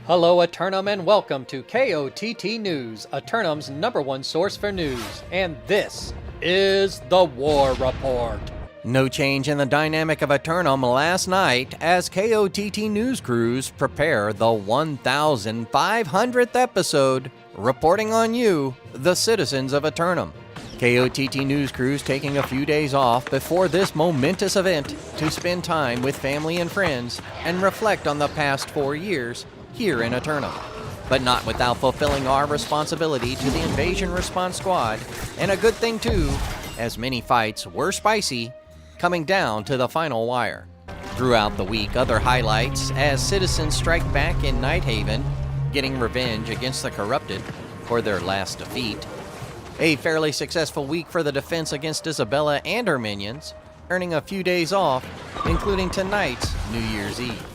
Hello Aeternum and welcome to KOTT News, Aeternum's #1 source for news, and this is the War Report. No change in the dynamic of Aeternum last night as KOTT news crews prepare the 1,500th episode, reporting on you, the citizens of Aeternum. KOTT news crews taking a few days off before this momentous event to spend time with family and friends and reflect on the past 4 years here in Aeternum, but not without fulfilling our responsibility to the Invasion Response Squad, and a good thing too, as many fights were spicy, coming down to the final wire. Throughout the week, other highlights as citizens strike back in Nighthaven, getting revenge against the corrupted for their last defeat. A fairly successful week for the defense against Isabella and her minions, earning a few days off, including tonight's New Year's Eve.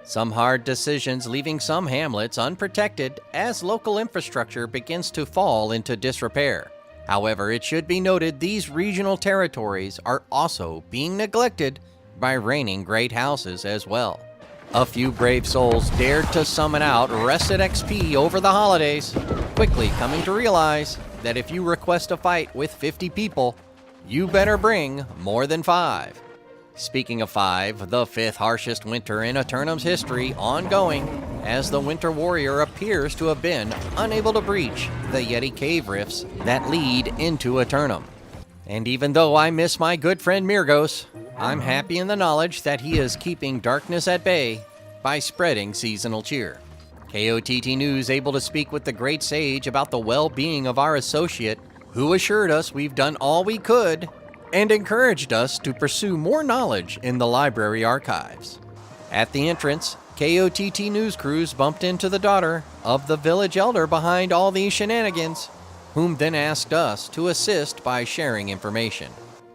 Some hard decisions leaving some hamlets unprotected as local infrastructure begins to fall into disrepair. However, it should be noted these regional territories are also being neglected by reigning great houses as well. A few brave souls dared to summon out rested XP over the holidays, quickly coming to realize that if you request a fight with 50 people, you better bring more than 5. Speaking of 5, the 5th harshest winter in Aeternum's history ongoing, as the Winter Warrior appears to have been unable to breach the Yeti cave rifts that lead into Aeternum. And even though I miss my good friend Mirgos, I'm happy in the knowledge that he is keeping darkness at bay by spreading seasonal cheer. KOTT News able to speak with the great sage about the well-being of our associate, who assured us we've done all we could and encouraged us to pursue more knowledge in the library archives. At the entrance, KOTT news crews bumped into the daughter of the village elder behind all these shenanigans, whom then asked us to assist by sharing information.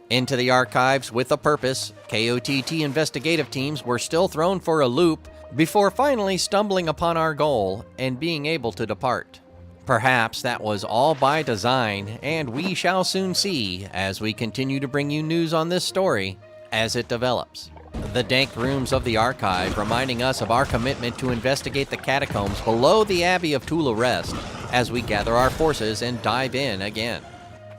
Into the archives with a purpose, KOTT investigative teams were still thrown for a loop before finally stumbling upon our goal and being able to depart. Perhaps that was all by design, and we shall soon see as we continue to bring you news on this story as it develops. The dank rooms of the archive reminding us of our commitment to investigate the catacombs below the Abbey of Tula Rest as we gather our forces and dive in again.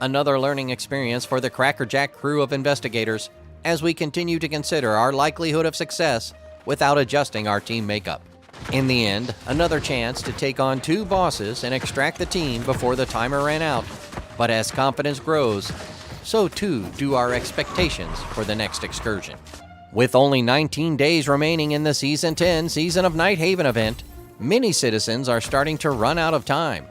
Another learning experience for the Crackerjack crew of investigators as we continue to consider our likelihood of success without adjusting our team makeup. In the end, another chance to take on 2 bosses and extract the team before the timer ran out. But as confidence grows, so too do our expectations for the next excursion. With only 19 days remaining in the Season 10 Season of Nighthaven event, many citizens are starting to run out of time.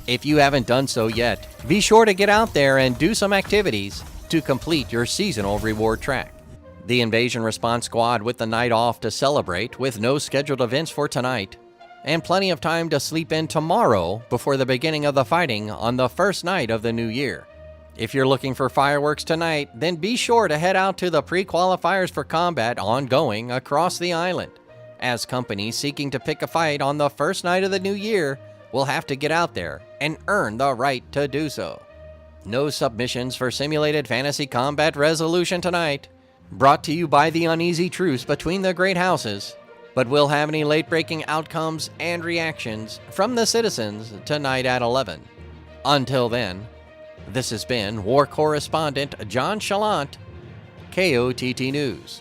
If you haven't done so yet, be sure to get out there and do some activities to complete your seasonal reward track. The Invasion Response Squad with the night off to celebrate with no scheduled events for tonight, and plenty of time to sleep in tomorrow before the beginning of the fighting on the first night of the new year. If you're looking for fireworks tonight, then be sure to head out to the pre-qualifiers for combat ongoing across the island, as companies seeking to pick a fight on the first night of the new year will have to get out there and earn the right to do so. No submissions for simulated fantasy combat resolution tonight. Brought to you by the uneasy truce between the great houses, but we'll have any late-breaking outcomes and reactions from the citizens tonight at 11. Until then, this has been War Correspondent JChalant, KOTT News.